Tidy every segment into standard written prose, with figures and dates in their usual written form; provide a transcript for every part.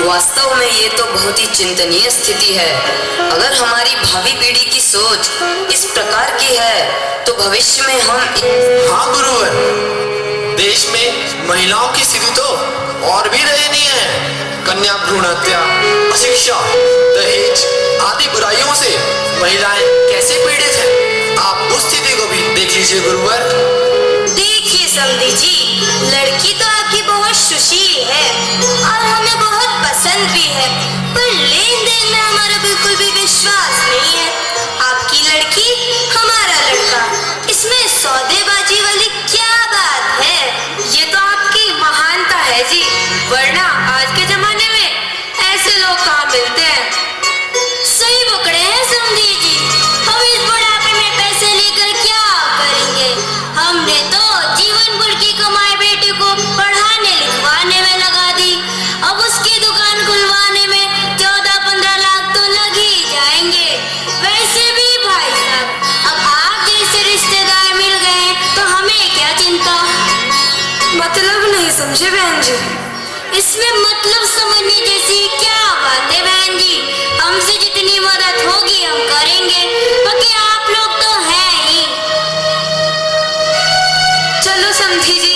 वास्तव में ये तो बहुत ही चिंतनीय स्थिति है। अगर हमारी भावी पीढ़ी की सोच इस प्रकार की है तो भविष्य में हम हाँ गुरुवर, देश में महिलाओं की स्थिति तो और भी दयनीय है। कन्या भ्रूण हत्या, अशिक्षा, दहेज आदि बुराइयों से महिलाएं कैसे पीड़ित हैं, आप उस स्थिति को भी देख लीजिए गुरुवर। देखिए समधी जी, लड़की तो आपकी बहुत सुशील है और हमें बहुत पसंद भी है, पर लेन देन में हमारा बिल्कुल भी विश्वास नहीं है। आपकी लड़की हमारा लड़का, इसमें सौदेबाजी वाली क्या बात है? ये तो आपकी महानता है जी, वरना आज के जमाने में ऐसे लोग कहाँ मिलते हैं। सही पकड़े हैं समधी जी, हम इस बुढ़ापे में पैसे लेकर क्या करेंगे? हमने तो जीवन भर की कमाई बेटे को पढ़ाने लिखवाने में लगा दी, अब उसकी दुकान खुलवाने में 14-15 लाख तो लग ही जाएंगे। वैसे भी भाई साहब, अब आप जैसे रिश्तेदार मिल गए तो हमें क्या चिंता? मतलब नहीं समझे बहन जी। इसमें मतलब समझने जैसी क्या बात है बहन जी? हमसे जितनी मदद होगी हम करेंगे, बाकी आप लोग तो हैं ही। चलो समधी जी,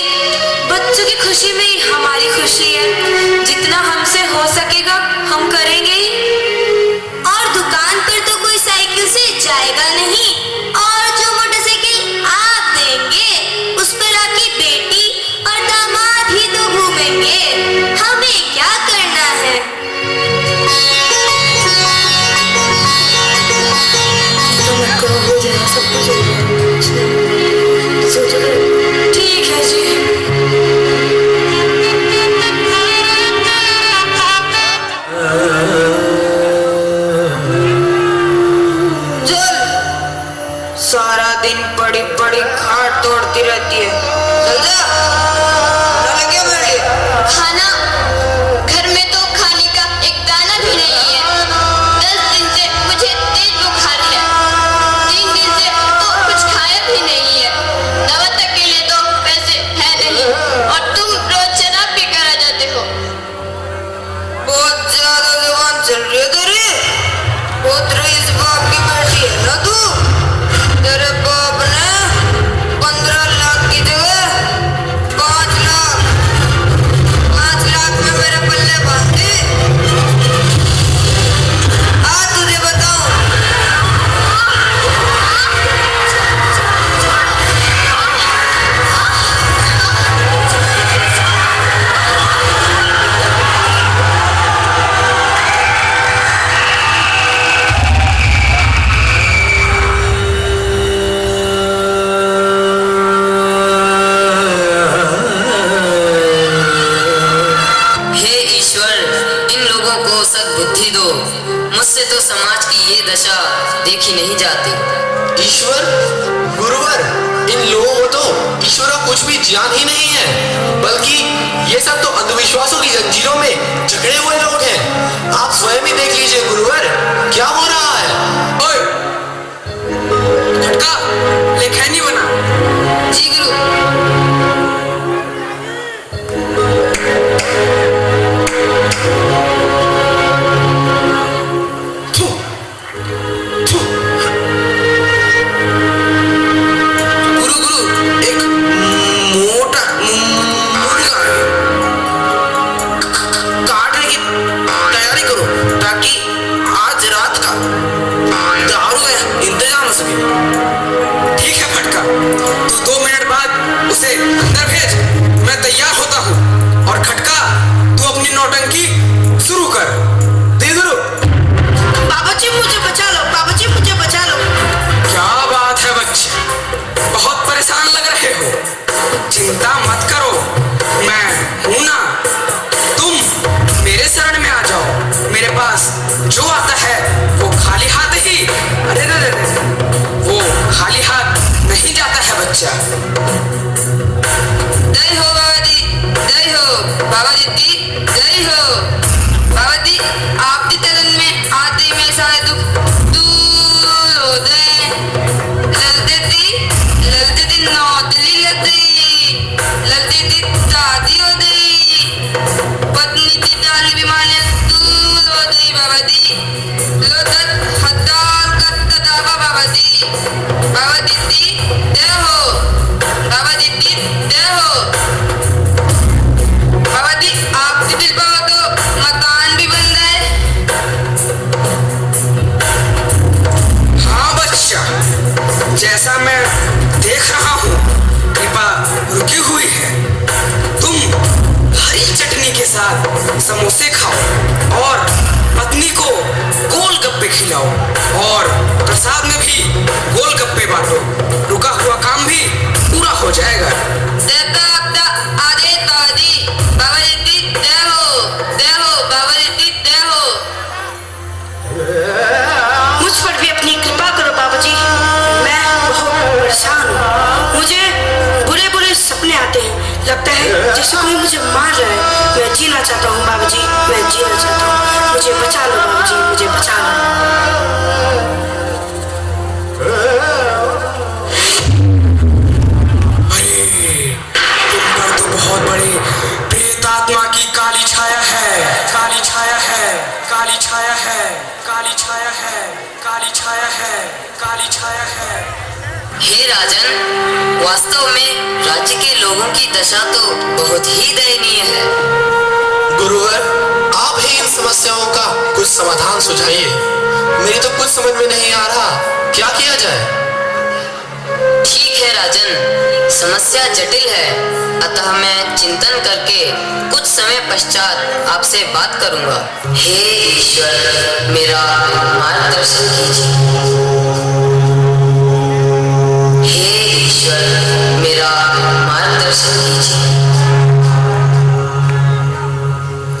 बच्चों की खुशी में ही हमारी खुशी है, जितना हमसे हो सकेगा हम करेंगे ही। और दुकान पर तो कोई साइकिल से जाएगा नहीं, और जो मोटरसाइकिल आप देंगे उस पर आपकी बेटी और दामाद ही तो घूमेंगे। हमें क्या करना है? ठीक है जी। चल, सारा दिन पड़ी पड़ी खाट तोड़ती रहती है। चल जा, ना लगे मेरे। खाना घर में तो खाने का एक दाना भी नहीं है। 10 दिन से मुझे तेज बुखार है, 3 दिन से तो कुछ खाया भी नहीं है। दवा तक के लिए तो पैसे है नहीं, और तुम रोज शराब पीकर आ जाते हो। बहुत ज्यादा जुबान चल रही है तेरी। बहुत रईस बाप की बेटी है ना तू। तेरे बाप ने 15 लाख की जगह 5 लाख 5 लाख में मेरे पल्ले बांध दी। आज तुझे बताऊं, हे ईश्वर, इन लोगों को सद्बुद्धि दो। मुझसे तो समाज की ये दशा देखी नहीं जाती। ईश्वर, गुरुवर, इन लोगों को तो ईश्वर का कुछ भी ज्ञान ही नहीं है, बल्कि ये सब तो अंधविश्वासों की जंजीरों में जकड़े हुए लोग हैं। आप स्वयं ही देख लीजिए गुरुवर, क्या हो रहा है। ओए, खटका ले खैनी बना। जी गुरु। थू, थू। गुरु गुरु, एक मोटा मुर्गा है, काटने की तैयारी करो ताकि आज रात का दारू का इंतजाम हो सके। ठीक है फटका, तू 2 मिनट बाद उसे अंदर भेज, मैं तैयार होता हूँ। और खटका, तू अपनी नौटंकी शुरू कर। दे गुरु। बाबा जी मुझे बचा लो, बाबा जी मुझे बचा लो। क्या बात है बच्चे, बहुत परेशान लग रहे हो। चिंता मत करो, मैं हूं ना। तुम मेरे शरण में आ जाओ। मेरे पास जो आता है वो खाली हाथ ही, अरे रे रे रे, वो खाली हाथ नहीं जाता है बच्चा। जय हो बाबा जी, जय हो बाबा जी, जय हो बाबा जी। आपके चरण में आते में सारे दुख दूर हो गए। ललते दिन नौतली लग गई, ललते दिन शादी हो गई, पत्नी की डाली बीमारियां समोसे खाओ और पत्नी को गोलगप्पे खिलाओ और प्रसाद में भी गोलगप्पे बांटो। रुका हुआ काम भी पूरा हो जाएगा। आदे तादी बाबाजी की जय हो बाबाजी की जय हो। मुझ पर भी अपनी कृपा करो बाबूजी, मैं बहुत परेशान हूँ। मुझे बुरे बुरे सपने आते हैं, लगता है जैसे कोई मुझे मार रहा है। मैं जीना चाहता हूँ बाबूजी, मैं जीना चाहता हूँ। मुझे बचा लो बाबूजी, मुझे बचा लो। तो बहुत बड़ी प्रेत आत्मा की काली छाया है, काली छाया है, काली छाया है, काली छाया है, काली छाया है, काली छाया है। हे राजन, वास्तव में राज्य के लोगों की दशा तो बहुत ही दयनीय है। गुरुवर, आप ही इन समस्याओं का कुछ समाधान सुझाइए। मेरी तो कुछ समझ में नहीं आ रहा, क्या किया जाए? ठीक है राजन, समस्या जटिल है, अतः मैं चिंतन करके कुछ समय पश्चात आपसे बात करूंगा। हे ईश्वर, मेरा मार्गदर्शन कीजिए। हे ईश्वर, मेरा मार्गदर्शन कीजिए।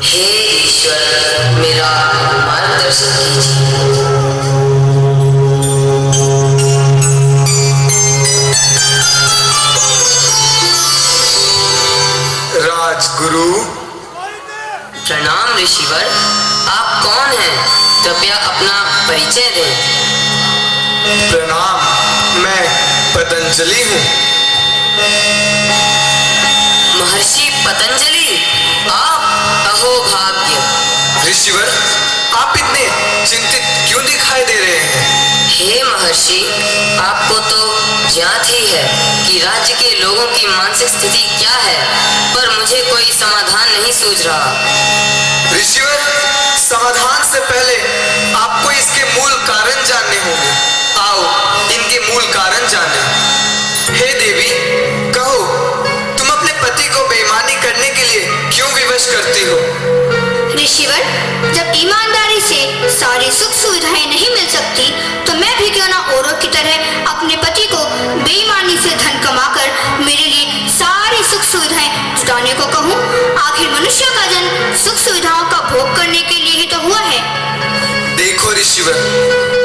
हे ईश्वर, मेरा मार्गदर्शन कीजिए। राजगुरु। प्रणाम ऋषिवर, आप कौन हैं? कृपया अपना परिचय दें। प्रणाम, मैं पतंजलि हूँ। महर्षि पतंजलि, आप अहोभाग्य। ऋषिवर, आप इतने चिंतित क्यों दिखाई दे रहे हैं? हे महर्षि, आपको तो ज्ञात ही है कि राज्य के लोगों की मानसिक स्थिति क्या है, पर मुझे कोई समाधान नहीं सूझ रहा। ऋषिवर, समाधान से पहले आपको इसके मूल कारण जानने होंगे। आओ, इनके मूल कारण जाने। हे देवी, कहो, तुम अपने पति को बेईमानी करने के लिए क्यों विवश करती हो? ऋषिवर, जब ईमानदारी से सारी सुख सुविधाएं नहीं मिल सकती, तो मैं भी क्यों ना औरों की तरह अपने पति को बेईमानी से धन कमाकर मेरे लिए सारी सुख सुविधाएं जुटाने को कहूँ। आखिर मनुष्य का जन्म सुख सुविधाओं का भोग करने के लिए ही तो हुआ है। देखो ऋषिवर,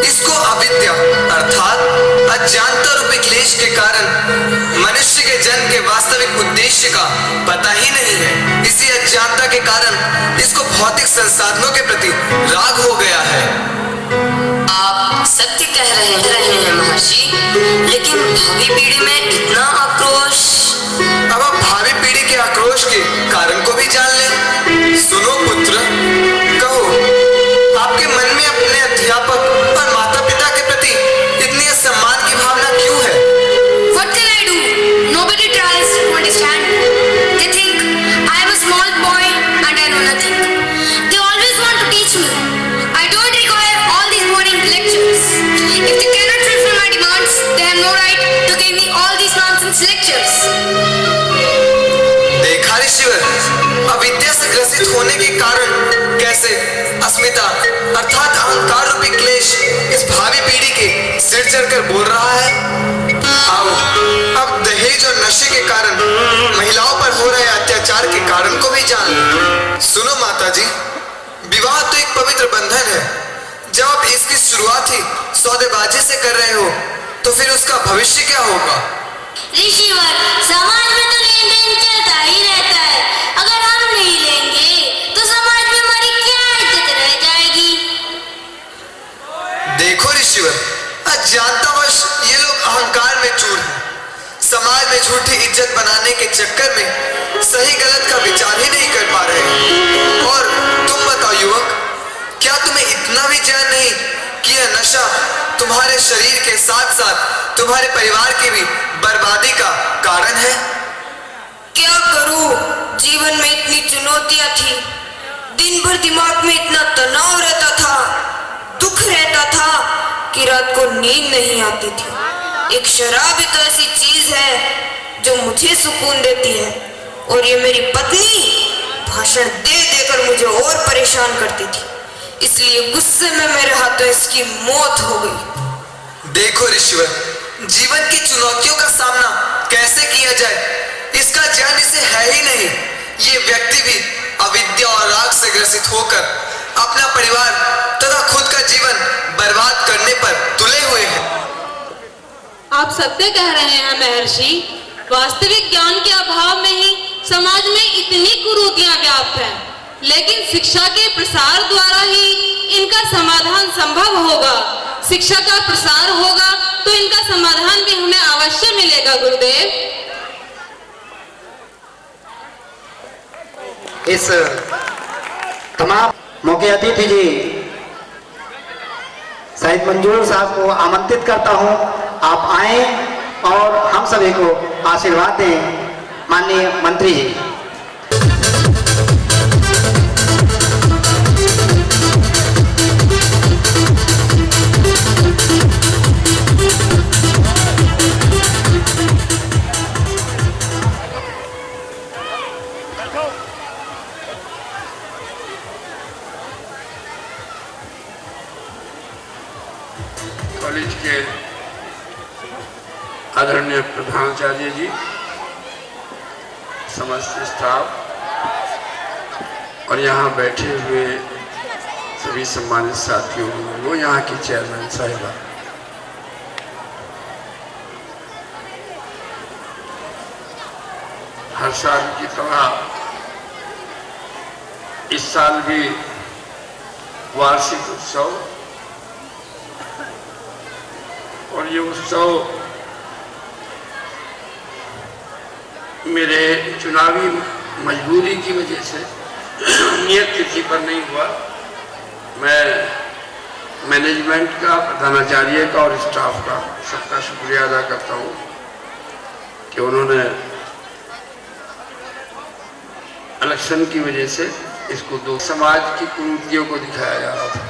इसको अविद्या अर्थात अज्ञानता रूपी क्लेश के कारण मनुष्य के जन्म के वास्तविक उद्देश्य का पता ही नहीं है। इसी अज्ञानता के कारण इसको भौतिक संसाधनों के प्रति राग हो गया है। आप सत्य कह रहे हैं महर्षि, लेकिन भावी पीढ़ी में इतना आक्रोश। अब आप भावी पीढ़ी के आक्रोश के कारण को भी जान लें। सुनो पुत्र, कहो, आपके मन में अपने अध्यापक और माता पिता के प्रति इतनी सम्मान की भावना क्यों है? What can I do? Nobody tries to understand. They think I am a small boy and I know nothing. They always want to teach me. I don't require all these boring lectures. If they cannot fulfill my demands, they have no right to give me all these nonsense lectures. देखा ऋषिवर, अविद्या से ग्रसित होने के कारण कैसे अस्मिता अर्थात अहंकार रूपी क्लेश इस भावी पीढ़ी के सिर चढ़कर बोल रहा है। आओ, अब दहेज और नशे के कारण महिलाओं पर हो रहे अत्याचार के कारण को भी जान लो। सुनो माता जी, विवाह तो एक पवित्र बंधन है। जब आप इसकी शुरुआत ही सौदेबाजी से कर रहे हो, तो फिर उसका भविष्य क्या होगा? ऋषिवर, समाज में तो लेन देन चलता ही रहता है। अगर हम नहीं लेंगे तो समाज में हमारी क्या इज्जत रह जाएगी? देखो ऋषिवर, अज्ञानतावश ये लोग अहंकार में चूर हैं। समाज में झूठी इज्जत बनाने के चक्कर में सही गलत का विचार ही नहीं कर पा रहे। और तुम बताओ युवक, क्या तुम्हें इतना भी चैन नहीं कि यह नशा तुम्हारे शरीर के साथ साथ तुम्हारे परिवार की भी बर्बादी का कारण है? क्या करूं, जीवन में इतनी चुनौतियां थी, दिन भर दिमाग में इतना तनाव रहता था, दुख रहता था कि रात को नींद नहीं आती थी। एक शराब तो ऐसी चीज है जो मुझे सुकून देती है, और ये मेरी पत्नी भाषण दे देकर मुझे और परेशान करती थी, इसलिए गुस्से में मेरे हाथों इसकी मौत हो गई। देखो ऋषिवर, जीवन की चुनौतियों का सामना कैसे किया जाए इसका ज्ञान इसे है ही नहीं। ये व्यक्ति भी अविद्या और राग से ग्रसित होकर अपना परिवार तथा खुद का जीवन बर्बाद करने पर तुले हुए हैं। आप सत्य कह रहे हैं महर्षि। वास्तविक ज्ञान के अभाव में ही समाज में इतनी कुरीतियां व्याप्त हैं, लेकिन शिक्षा के प्रसार द्वारा ही इनका समाधान संभव होगा। शिक्षा का प्रसार होगा तो इनका समाधान भी हमें अवश्य मिलेगा गुरुदेव। इस तमाम मुख्य अतिथि जी शहीद मंजूर साहब को आमंत्रित करता हूं, आप आए और हम सभी को आशीर्वाद दें। माननीय मंत्री जी। कॉलेज के आदरणीय प्रधानाचार्य जी, समस्त स्टाफ और यहाँ बैठे हुए सभी सम्मानित साथियों, वो यहाँ की चेयरमैन साहिबा, हर साल की तरह इस साल भी वार्षिक उत्सव, और ये उत्सव मेरे चुनावी मजबूरी की वजह से नियत तिथि पर नहीं हुआ। मैं मैनेजमेंट का, प्रधानाचार्य का और स्टाफ का सबका शुक्रिया अदा करता हूँ कि उन्होंने इलेक्शन की वजह से इसको दो समाज की कुरीतियों को दिखाया जा रहा था।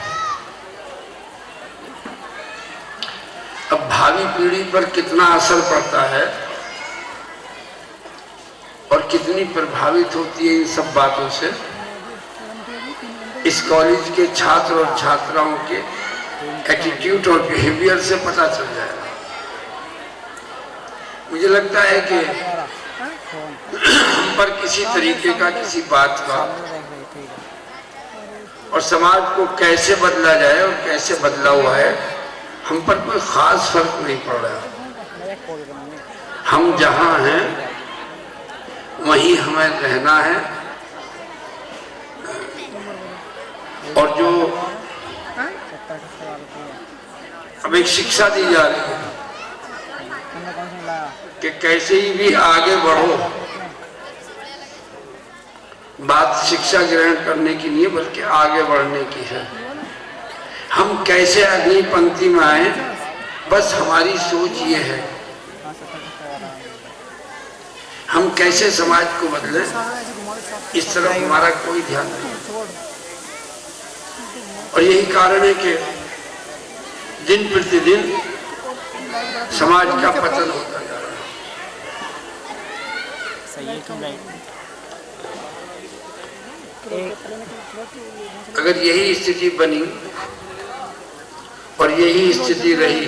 अब भावी पीढ़ी पर कितना असर पड़ता है और कितनी प्रभावित होती है इन सब बातों से, इस कॉलेज के छात्र और छात्राओं के एटीट्यूड और बिहेवियर से पता चल जाएगा। मुझे लगता है कि हम पर किसी तरीके का, किसी बात का और समाज को कैसे बदला जाए और कैसे बदला हुआ है, हम पर कोई खास फर्क नहीं पड़ रहा। हम जहां हैं वहीं हमें रहना है, और जो अब एक शिक्षा दी जा रही है कि कैसे ही भी आगे बढ़ो, बात शिक्षा ग्रहण करने की नहीं है बल्कि आगे बढ़ने की है। हम कैसे अगली पंक्ति में आए, बस हमारी सोच ये है। हम कैसे समाज को बदलें, इस तरफ हमारा कोई ध्यान नहीं। और यही कारण है कि दिन प्रतिदिन समाज का पतन होता जा रहा है। अगर यही स्थिति बनी और यही स्थिति रही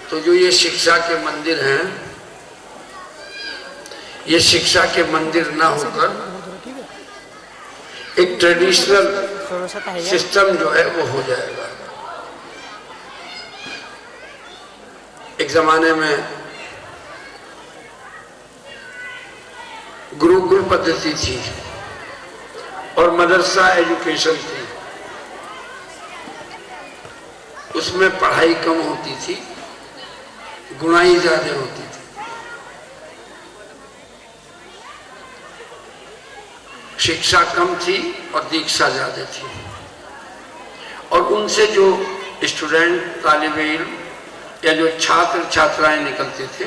तो जो ये शिक्षा के मंदिर हैं, ये शिक्षा के मंदिर ना होकर एक ट्रेडिशनल सिस्टम जो है वो हो जाएगा। एक जमाने में गुरुकुल पद्धति थी और मदरसा एजुकेशन थी, उसमें पढ़ाई कम होती थी, गुणाई ज्यादा होती थी। शिक्षा कम थी और दीक्षा ज्यादा थी, और उनसे जो स्टूडेंट, तालिब इल्म या जो छात्र छात्राएं निकलते थे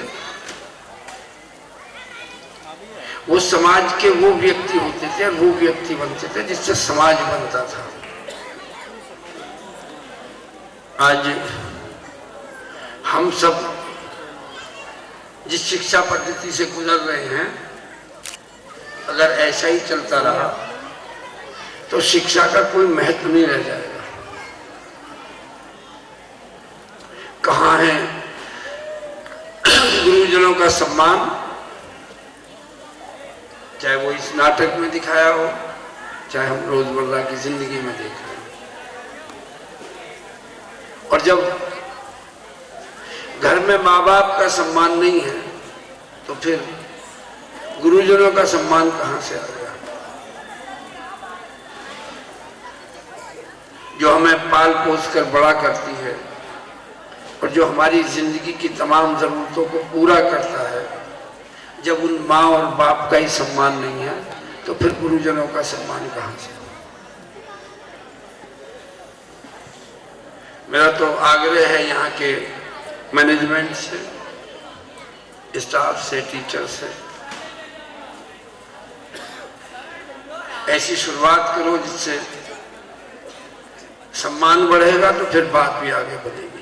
वो समाज के वो व्यक्ति होते थे और वो व्यक्ति बनते थे जिससे समाज बनता था। आज हम सब जिस शिक्षा पद्धति से गुजर रहे हैं अगर ऐसा ही चलता रहा तो शिक्षा का कोई महत्व नहीं रह जाएगा। कहाँ है गुरुजनों का सम्मान, चाहे वो इस नाटक में दिखाया हो, चाहे हम रोजमर्रा की जिंदगी में देख रहे हैं। और जब घर में माँ बाप का सम्मान नहीं है तो फिर गुरुजनों का सम्मान कहाँ से आ गया? जो हमें पाल पोस कर बड़ा करती है और जो हमारी जिंदगी की तमाम जरूरतों को पूरा करता है, जब उन माँ और बाप का ही सम्मान नहीं है तो फिर गुरुजनों का सम्मान कहाँ से? मेरा तो आग्रह है यहाँ के मैनेजमेंट से, स्टाफ से, टीचर से, ऐसी शुरुआत करो जिससे सम्मान बढ़ेगा तो फिर बात भी आगे बढ़ेगी।